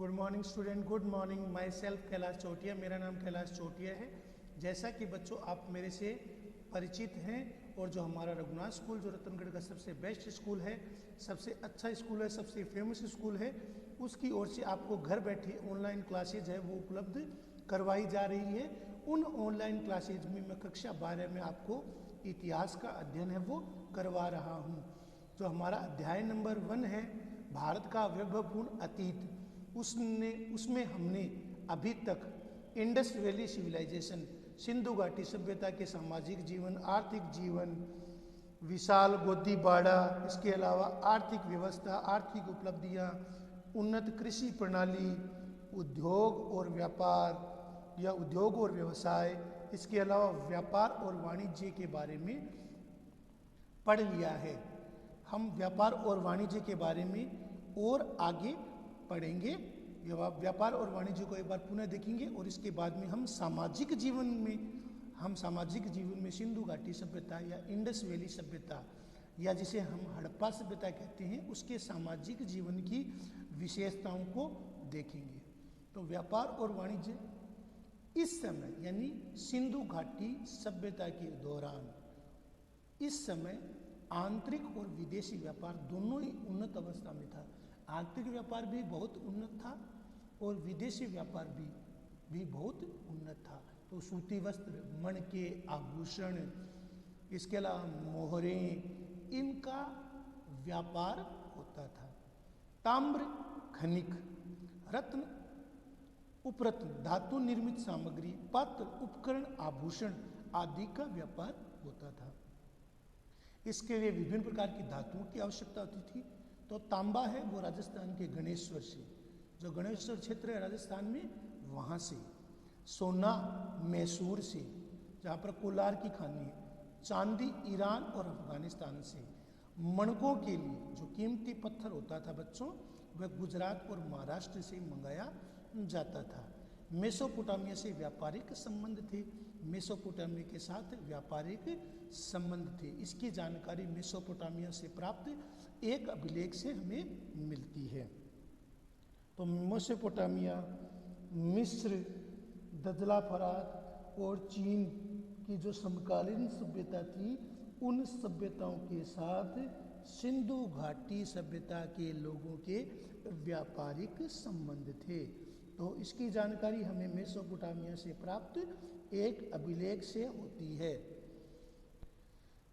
Good morning student, good morning. Myself Kailash Chautiya, मेरा नाम कैलाश चौटिया है। जैसा कि बच्चों आप मेरे से परिचित हैं और जो हमारा रघुनाथ स्कूल जो रतनगढ़ का सबसे बेस्ट स्कूल है, सबसे अच्छा स्कूल है, सबसे फेमस स्कूल है, उसकी ओर से आपको घर बैठे ऑनलाइन क्लासेज है वो उपलब्ध करवाई जा रही है। उन ऑनलाइन क्लासेज में मैं कक्षा 12 में आपको इतिहास का अध्ययन है वो करवा रहा हूँ। जो हमारा अध्याय नंबर 1 है भारत का वैभवपूर्ण अतीत, उसमें हमने अभी तक इंडस वैली सिविलाइजेशन, सिंधु घाटी सभ्यता के सामाजिक जीवन, आर्थिक जीवन, विशाल गोदी बाड़ा, इसके अलावा आर्थिक व्यवस्था, आर्थिक उपलब्धियां, उन्नत कृषि प्रणाली, उद्योग और व्यापार या उद्योग और व्यवसाय, इसके अलावा व्यापार और वाणिज्य के बारे में पढ़ लिया है। हम व्यापार और वाणिज्य के बारे में और आगे पढ़ेंगे। व्यापार और वाणिज्य को एक बार पुनः देखेंगे और इसके बाद में हम सामाजिक जीवन में सिंधु घाटी सभ्यता या इंडस वैली सभ्यता या जिसे हम हड़प्पा सभ्यता कहते हैं उसके सामाजिक जीवन की विशेषताओं को देखेंगे। तो व्यापार और वाणिज्य इस समय यानी सिंधु घाटी सभ्यता के दौरान इस समय आंतरिक और विदेशी व्यापार दोनों ही उन्नत अवस्था में था। आंतरिक व्यापार भी बहुत उन्नत था और विदेशी व्यापार भी बहुत उन्नत था। तो सूती वस्त्र, मणके, आभूषण, इसके अलावा मोहरें, इनका व्यापार होता था। ताम्र, खनिक, रत्न, उपरत्न, धातु निर्मित सामग्री, पात्र, उपकरण, आभूषण आदि का व्यापार होता था। इसके लिए विभिन्न प्रकार की धातुओं की आवश्यकता होती थी। तो तांबा है वो राजस्थान के गणेश्वर से, जो गणेश्वर क्षेत्र है राजस्थान में, वहाँ से। सोना मैसूर से, जहाँ पर कोलार की खानी है। चांदी ईरान और अफगानिस्तान से। मणकों के लिए जो कीमती पत्थर होता था बच्चों, वह गुजरात और महाराष्ट्र से मंगाया जाता था। मेसोपोटामिया से व्यापारिक संबंध थे, मेसोपोटामिया के साथ व्यापारिक संबंध थे। इसकी जानकारी मेसोपोटामिया से प्राप्त एक अभिलेख से हमें मिलती है। तो मेसोपोटामिया, मिस्र, दजला फरात और चीन की जो समकालीन सभ्यता थी, उन सभ्यताओं के साथ सिंधु घाटी सभ्यता के लोगों के व्यापारिक संबंध थे। तो इसकी जानकारी हमें मेसोपोटामिया से प्राप्त एक अभिलेख से होती है।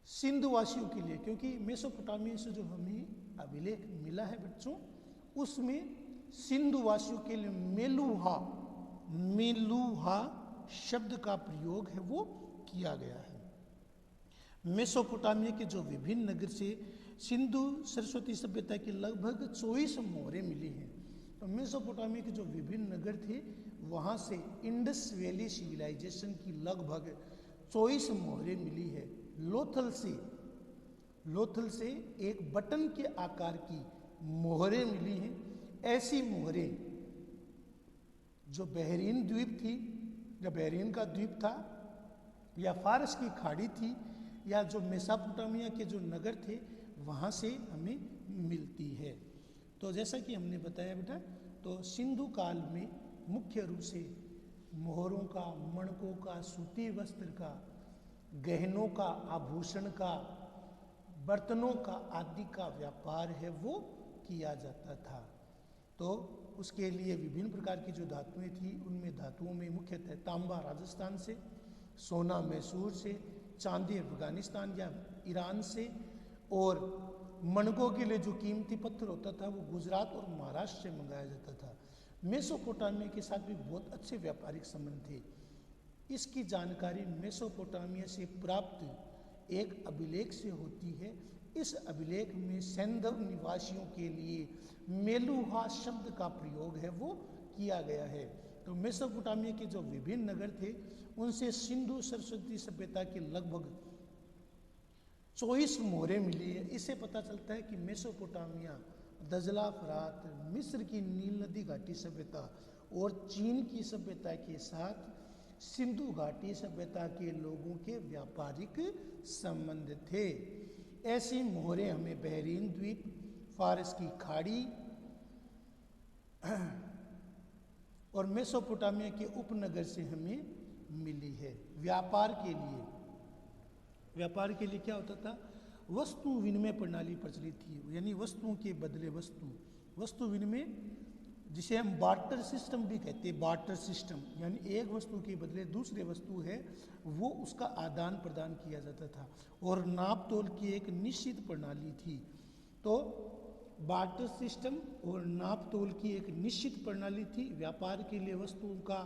सिंधुवासियों के लिए, क्योंकि मेसोपोटामिया से जो हमें अभिलेख मिला है बच्चों, उसमें सिंधुवासियों के लिए मेलुहा शब्द का प्रयोग है वो किया गया है। मेसोपोटामिया के जो विभिन्न नगर से सिंधु सरस्वती सभ्यता की लगभग 24 मोहरें मिली हैं। तो मेसोपोटामिया के जो विभिन्न नगर थे वहाँ से इंडस वैली सिविलाइजेशन की लगभग 24 मोहरें मिली है। लोथल से एक बटन के आकार की मोहरें मिली हैं। ऐसी मोहरें जो बहरीन द्वीप थी या बहरीन का द्वीप था या फारस की खाड़ी थी या जो मेसोपोटामिया के जो नगर थे वहाँ से हमें मिलती है। तो जैसा कि हमने बताया बेटा, तो सिंधु काल में मुख्य रूप से मोहरों का, मणकों का, सूती वस्त्र का, गहनों का, आभूषण का, बर्तनों का आदि का व्यापार है वो किया जाता था। तो उसके लिए विभिन्न प्रकार की जो धातुएं थी, उनमें धातुओं में मुख्यतः तांबा राजस्थान से, सोना मैसूर से, चांदी अफगानिस्तान या ईरान से, और मणकों के लिए जो कीमती पत्थर होता था वो गुजरात और महाराष्ट्र से मंगाया जाता था। मेसोपोटामिया के साथ भी बहुत अच्छे व्यापारिक संबंध थे। इसकी जानकारी मेसोपोटामिया से प्राप्त एक अभिलेख से होती है। इस अभिलेख में सैंधव निवासियों के लिए मेलुहा शब्द का प्रयोग है वो किया गया है। तो मेसोपोटामिया के जो विभिन्न नगर थे उनसे सिंधु सरस्वती सभ्यता के लगभग 24 मोहरें मिली है। इससे पता चलता है कि मेसोपोटामिया, दजला फरात, मिस्र की नील नदी घाटी सभ्यता और चीन की सभ्यता के साथ सिंधु घाटी सभ्यता के लोगों के व्यापारिक संबंध थे। ऐसी मोहरें हमें बहरीन द्वीप, फारस की खाड़ी, और मेसोपोटामिया के उपनगर से हमें मिली है। व्यापार के लिए क्या होता था, वस्तु विनिमय प्रणाली प्रचलित थी, यानी वस्तुओं के बदले वस्तु विनिमय, जिसे हम बार्टर सिस्टम भी कहते हैं। बार्टर सिस्टम यानी एक वस्तु के बदले दूसरे वस्तु है वो उसका आदान प्रदान किया जाता था, और नाप तोल की एक निश्चित प्रणाली थी। तो बार्टर सिस्टम और नाप तोल की एक निश्चित प्रणाली थी। व्यापार के लिए वस्तुओं का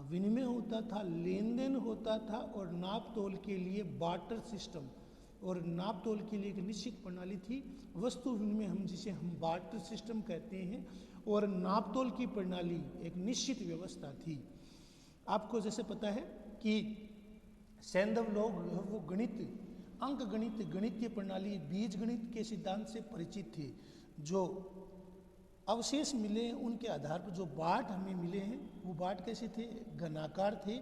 विनिमय होता था, लेन देन होता था, और नाप तोल के लिए बार्टर सिस्टम और नाप तोल के लिए एक निश्चित प्रणाली थी। वस्तु विनिमय जिसे हम बार्टर सिस्टम कहते हैं, और नाप तोल की प्रणाली एक निश्चित व्यवस्था थी। आपको जैसे पता है कि सैंधव लोग वो गणित, अंक गणित, गणितीय प्रणाली, बीज गणित के सिद्धांत से परिचित थे। जो अवशेष मिले हैं उनके आधार पर जो बाट हमें मिले हैं वो बाट कैसे थे, घनाकार थे,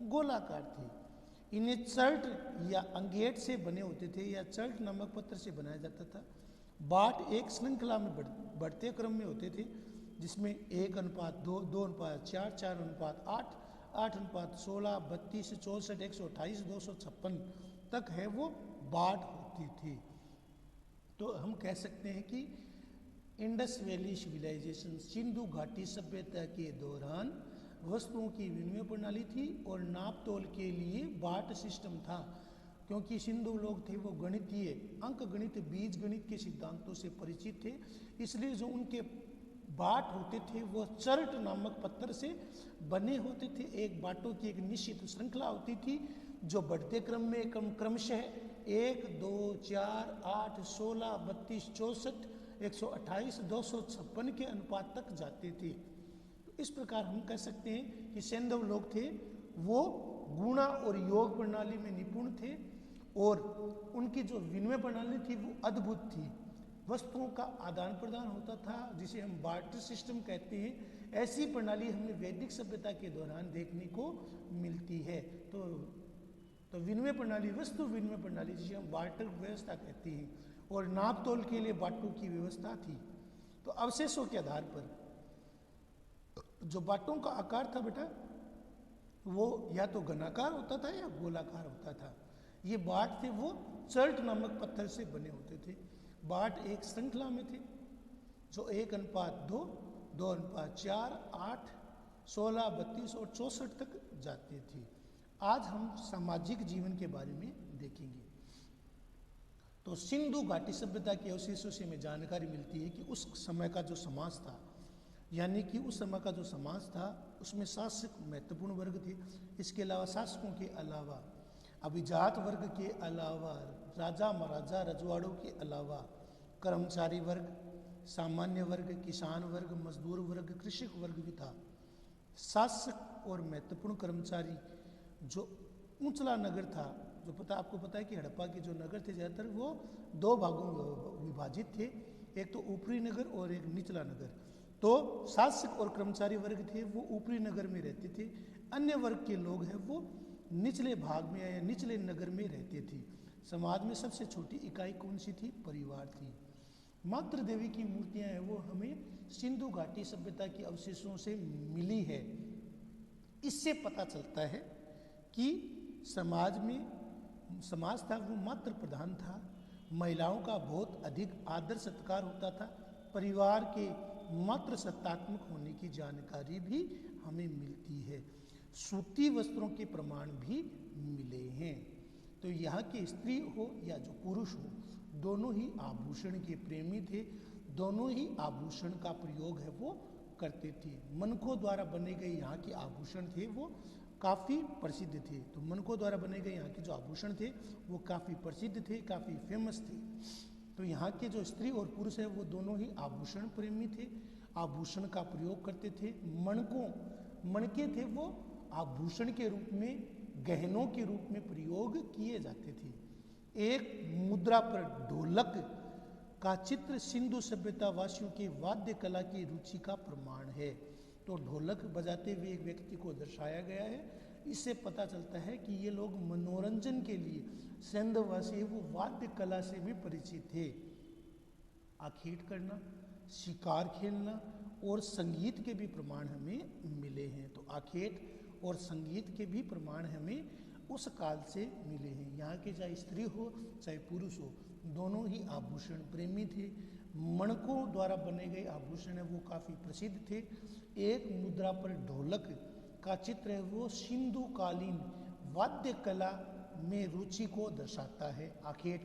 गोलाकार थे। इन्हें चर्ट या अंगेट से बने होते थे या चर्ट नामक पत्थर से बनाया जाता था। बाट एक श्रृंखला में बढ़ते क्रम में होते थे, जिसमें 1:2, 2:4, 4:8, 8:16, 32, 64, 128, 256 तक है वो बाट होती थी। तो हम कह सकते हैं कि इंडस वैली सिविलाइजेशन, सिंधु घाटी सभ्यता के दौरान वस्तुओं की विनिमय प्रणाली थी और नाप तोल के लिए बाट सिस्टम था। क्योंकि सिंधु लोग थे वो गणितीय, अंक गणित, बीज गणित के सिद्धांतों से परिचित थे, इसलिए जो उनके बाट होते थे वो चर्ट नामक पत्थर से बने होते थे। एक बाटों की एक निश्चित श्रृंखला होती थी जो बढ़ते क्रम में क्रमशः 1, 2, 4, 8, 16, 32, 64, 128, 256 के अनुपात तक जाते थे। तो इस प्रकार हम कह सकते हैं कि सैंधव लोग थे वो गुणा और योग प्रणाली में निपुण थे, और उनकी जो विनिमय प्रणाली थी वो अद्भुत थी। वस्तुओं का आदान प्रदान होता था, जिसे हम बार्टर सिस्टम कहते हैं। ऐसी प्रणाली हमें वैदिक सभ्यता के दौरान देखने को मिलती है। तो विनिमय प्रणाली, वस्तु विनिमय प्रणाली जिसे हम बार्टर व्यवस्था कहते हैं, और नाप तोल के लिए बाटों की व्यवस्था थी। तो अवशेषों के आधार पर जो बाटों का आकार था बेटा, वो या तो घनाकार होता था या गोलाकार होता था। ये बाट थे वो चर्ट नामक पत्थर से बने होते थे। बाट एक श्रृंखला में थे जो 1:2, 2:4, 8, 16, 32 और 64 तक जाते थे। आज हम सामाजिक जीवन के बारे में देखेंगे। तो सिंधु घाटी सभ्यता के अवशेषों से हमें जानकारी मिलती है कि उस समय का जो समाज था, यानी कि उस समय का जो समाज था उसमें शासक महत्वपूर्ण वर्ग थे। इसके अलावा शासकों के अलावा अभिजात वर्ग के अलावा राजा महाराजा रजवाड़ों के अलावा कर्मचारी वर्ग, सामान्य वर्ग, किसान वर्ग, मजदूर वर्ग, कृषक वर्ग भी था। शासक और महत्वपूर्ण कर्मचारी, जो ऊंचला नगर था, जो आपको पता है कि हड़प्पा के जो नगर थे ज़्यादातर वो 2 भागों में विभाजित थे, एक तो ऊपरी नगर और एक निचला नगर। तो शासक और कर्मचारी वर्ग थे वो ऊपरी नगर में रहते थे, अन्य वर्ग के लोग हैं वो निचले भाग में या निचले नगर में रहते थे। समाज में सबसे छोटी इकाई कौन सी थी? परिवार थी। मातृ देवी की मूर्तियां हैं वो हमें सिंधु घाटी सभ्यता के अवशेषों से मिली है। इससे पता चलता है कि समाज था वो मातृ प्रधान था, महिलाओं का बहुत अधिक आदर सत्कार होता था, परिवार के मातृ सत्तात्मक होने की जानकारी भी हमें मिलती है। सूती वस्त्रों के प्रमाण भी मिले हैं। तो यहाँ की स्त्री हो या जो पुरुष हो, दोनों ही आभूषण के प्रेमी थे, दोनों ही आभूषण का प्रयोग है वो करते थे। मनकों द्वारा बने गए यहाँ के आभूषण थे वो काफ़ी प्रसिद्ध थे। तो मनकों द्वारा बने गए यहाँ के जो आभूषण थे वो काफ़ी प्रसिद्ध थे, काफ़ी फेमस थे। तो यहाँ के जो स्त्री और पुरुष है वो दोनों ही आभूषण प्रेमी थे, आभूषण का प्रयोग करते थे। मणके थे वो आभूषण के रूप में, गहनों के रूप में प्रयोग किए जाते थे। एक मुद्रा पर ढोलक का चित्र सिंधु सभ्यता वासियों के वाद्य कला की रुचि का प्रमाण है। तो ढोलक बजाते हुए एक व्यक्ति को दर्शाया गया है। इससे पता चलता है कि ये लोग मनोरंजन के लिए सैंधववासी वो वाद्य कला से भी परिचित थे। आखेट करना, शिकार खेलना और संगीत के भी प्रमाण हमें मिले हैं। तो आखेट और संगीत के भी प्रमाण हमें उस काल से मिले हैं। यहाँ के चाहे स्त्री हो चाहे पुरुष हो, दोनों ही आभूषण प्रेमी थे। मणकों द्वारा बने गए आभूषण है वो काफ़ी प्रसिद्ध थे। एक मुद्रा पर ढोलक का चित्र है, वो सिंधु कालीन वाद्य कला में रुचि को दर्शाता है। आखेट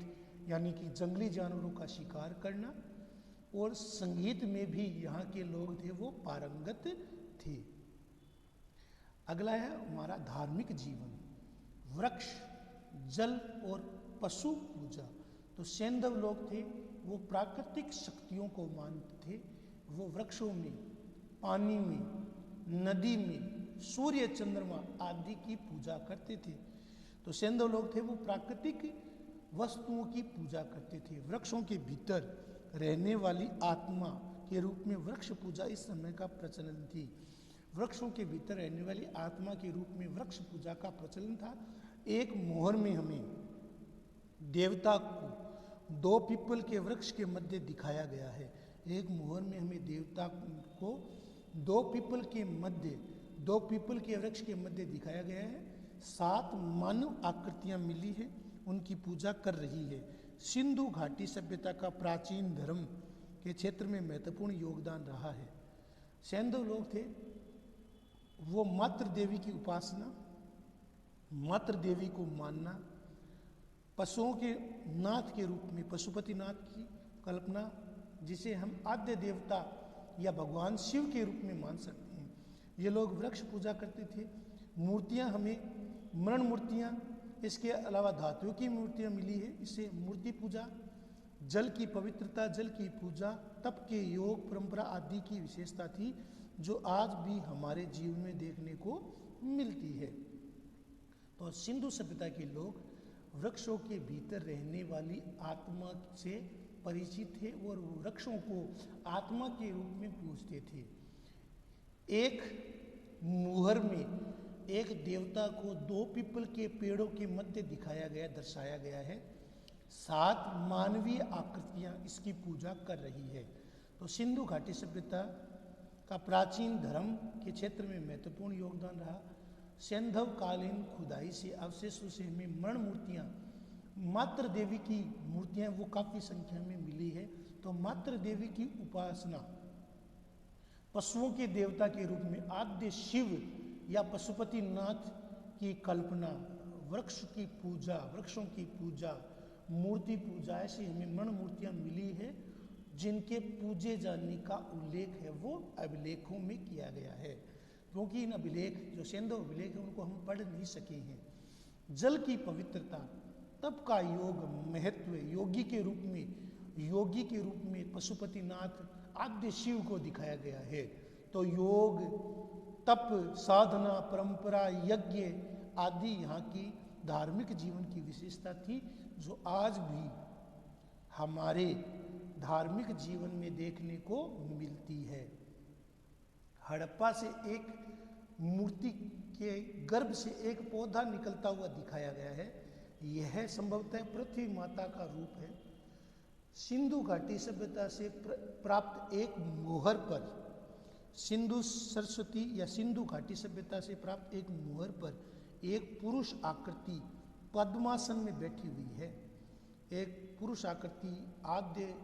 यानी कि जंगली जानवरों का शिकार करना, और संगीत में भी यहाँ के लोग थे वो पारंगत थे। अगला है हमारा धार्मिक जीवन, वृक्ष, जल और पशु पूजा। तो सैंधव लोग थे वो प्राकृतिक शक्तियों को मानते थे। वो वृक्षों में, पानी में, नदी में, सूर्य चंद्रमा आदि की पूजा करते थे। तो सैंधव लोग थे वो प्राकृतिक वस्तुओं की पूजा करते थे। वृक्षों के भीतर रहने वाली आत्मा के रूप में वृक्ष पूजा इस समय का प्रचलन थी। वृक्षों के भीतर रहने वाली आत्मा के रूप में वृक्ष पूजा का प्रचलन था। एक मोहर में हमें देवता को दो पीपल के वृक्ष के मध्य दिखाया गया है। एक मोहर में हमें देवता को दो पीपल के वृक्ष के मध्य दिखाया गया है। 7 मानव आकृतियां मिली है, उनकी पूजा कर रही है। सिंधु घाटी सभ्यता का प्राचीन धर्म के क्षेत्र में महत्वपूर्ण योगदान रहा है। सैंधव लोग थे वो मातृ देवी की उपासना, मातृ देवी को मानना, पशुओं के नाथ के रूप में पशुपति नाथ की कल्पना, जिसे हम आद्य देवता या भगवान शिव के रूप में मान सकते हैं। ये लोग वृक्ष पूजा करते थे। मूर्तियां हमें मरण मूर्तियां, इसके अलावा धातुओं की मूर्तियां मिली है, इससे मूर्ति पूजा, जल की पवित्रता, जल की पूजा, तप के योग परंपरा आदि की विशेषता थी, जो आज भी हमारे जीवन में देखने को मिलती है। तो सिंधु सभ्यता के लोग वृक्षों के भीतर रहने वाली आत्मा से परिचित थे और वृक्षों को आत्मा के रूप में पूजते थे। एक मुहर में एक देवता को 2 पीपल के पेड़ों के मध्य दिखाया गया, दर्शाया गया है। 7 मानवीय आकृतियां इसकी पूजा कर रही है। तो सिंधु घाटी सभ्यता का प्राचीन धर्म के क्षेत्र में महत्वपूर्ण योगदान रहा। सैंधव कालीन खुदाई से अवशेषों से हमें मरण मूर्तियां, मातृ देवी की मूर्तियां वो काफ़ी संख्या में मिली है। तो मातृ देवी की उपासना, पशुओं के देवता के रूप में आद्य शिव या पशुपति नाथ की कल्पना, वृक्ष की पूजा, वृक्षों की पूजा, मूर्ति पूजा, ऐसी हमें मरण मूर्तियां मिली है जिनके पूजे जाने का उल्लेख है वो अभिलेखों में किया गया है। क्योंकि इन अभिलेख जो सैंधव अभिलेख है उनको हम पढ़ नहीं सके हैं। जल की पवित्रता, तप का योग, महत्व, योगी के रूप में पशुपति नाथ आद्य शिव को दिखाया गया है। तो योग, तप, साधना, परंपरा, यज्ञ आदि यहाँ की धार्मिक जीवन की विशेषता थी, जो आज भी हमारे धार्मिक जीवन में देखने को मिलती है। हड़प्पा से एक मूर्ति के गर्भ से एक पौधा निकलता हुआ दिखाया गया है। यह संभवतः पृथ्वी माता का रूप है। सिंधु घाटी सभ्यता से प्राप्त एक मोहर पर, सिंधु सरस्वती या सिंधु घाटी सभ्यता से प्राप्त एक मोहर पर एक पुरुष आकृति पद्मासन में बैठी हुई है। एक पुरुष आकृति आद्य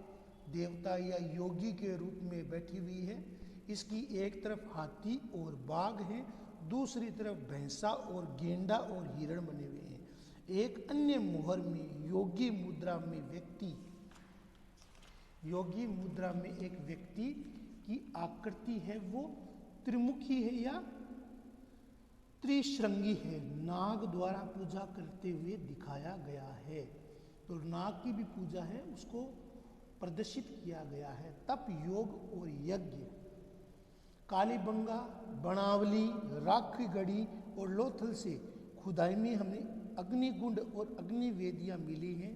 देवता या योगी के रूप में बैठी हुई है। इसकी एक तरफ हाथी और बाघ है, दूसरी तरफ भैंसा और गेंडा और हिरण बने हुए हैं। एक अन्य मोहर में योगी मुद्रा में एक व्यक्ति की आकृति है, वो त्रिमुखी है या त्रिश्रंगी है, नाग द्वारा पूजा करते हुए दिखाया गया है। तो नाग की भी पूजा है, उसको प्रदर्शित किया गया है। तप, योग और यज्ञ, कालीबंगा, बनावली, राखीगढ़ी और लोथल से खुदाई में हमें अग्निकुंड और अग्निवेदियाँ मिली हैं।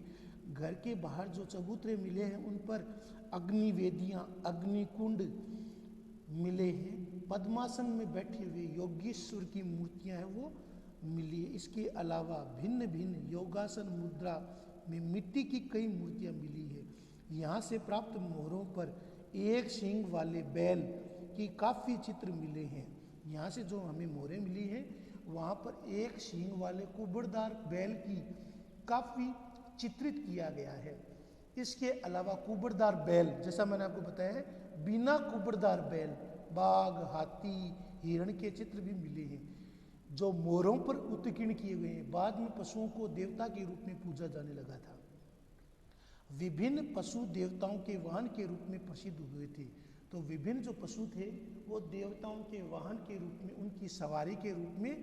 घर के बाहर जो चबूतरे मिले हैं उन पर अग्निवेदियाँ, अग्निकुंड मिले हैं। पद्मासन में बैठे हुए योगेश्वर की मूर्तियाँ हैं वो मिली है। इसके अलावा भिन्न भिन्न योगासन मुद्रा में मिट्टी की कई मूर्तियाँ मिली है। यहाँ से प्राप्त मोहरों पर एक सींग वाले बैल की काफ़ी चित्र मिले हैं। यहाँ से जो हमें मोहरें मिली हैं वहाँ पर एक सींग वाले कुबड़दार बैल की काफ़ी चित्रित किया गया है। इसके अलावा कुबड़दार बैल, जैसा मैंने आपको बताया है, बिना कुबड़दार बैल बाघ, हाथी, हिरण के चित्र भी मिले हैं जो मोरों पर उत्कीर्ण किए गए हैं। बाद में पशुओं को देवता के रूप में पूजा जाने लगा था। विभिन्न पशु देवताओं के वाहन के रूप में प्रसिद्ध हुए थे। तो विभिन्न जो पशु थे वो देवताओं के वाहन के रूप में, उनकी सवारी के रूप में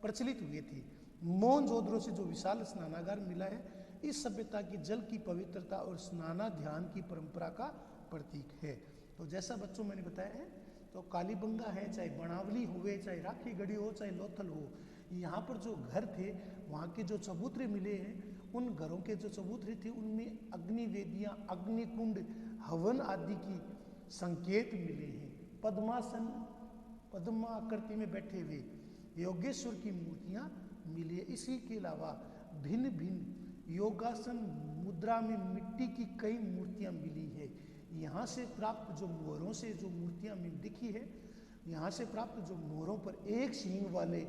प्रचलित हुए थे। मोहनजोदड़ो से जो विशाल स्नानागार मिला है, इस सभ्यता की जल की पवित्रता और स्नाना ध्यान की परंपरा का प्रतीक है। तो जैसा बच्चों मैंने बताया है, तो कालीबंगा है, चाहे बनावली हुए, चाहे राखी गढ़ी हो, चाहे लोथल हो, यहाँ पर जो घर थे वहाँ के जो चबूतरे मिले हैं, उन घरों के जो चबूतरे थे उनमें अग्निवेदियाँ, अग्निकुंड, हवन आदि की संकेत मिले हैं। पद्मासन, पद्माकृति में बैठे हुए योगेश्वर की मूर्तियाँ मिली है। इसी के अलावा भिन्न भिन्न योगासन मुद्रा में मिट्टी की कई मूर्तियाँ मिली है। यहाँ से प्राप्त जो मोहरों से जो मूर्तियाँ मिल दिखी है, यहाँ से प्राप्त जो मोहरों पर एक सींग वाले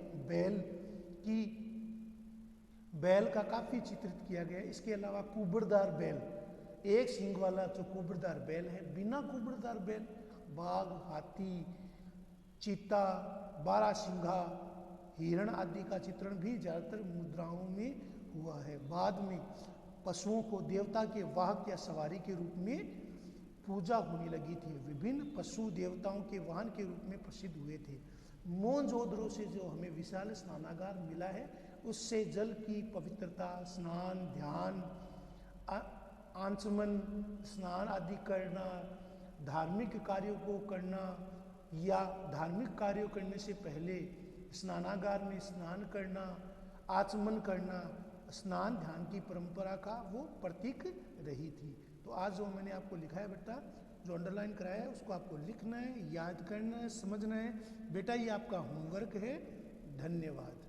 बैल का काफ़ी चित्रित किया गया है। इसके अलावा कुबड़दार बैल, एक सींग वाला जो कुबड़दार बैल है, बिना कुबड़दार बैल बाघ, हाथी, चीता, बारहसिंघा, हिरण आदि का चित्रण भी ज़्यादातर मुद्राओं में हुआ है। बाद में पशुओं को देवता के वाहक या सवारी के रूप में पूजा होने लगी थी। विभिन्न पशु देवताओं के वाहन के रूप में प्रसिद्ध हुए थे। मोहनजोदड़ो से जो हमें विशाल स्नानागार मिला है, उससे जल की पवित्रता, स्नान, ध्यान, आचमन, स्नान आदि करना, धार्मिक कार्यों को करना या धार्मिक कार्यों करने से पहले स्नानागार में स्नान करना, आचमन करना, स्नान ध्यान की परंपरा का वो प्रतीक रही थी। तो आज जो मैंने आपको लिखा है बेटा, जो अंडरलाइन कराया है, उसको आपको लिखना है, याद करना है, समझना है। बेटा ये आपका होमवर्क है। धन्यवाद।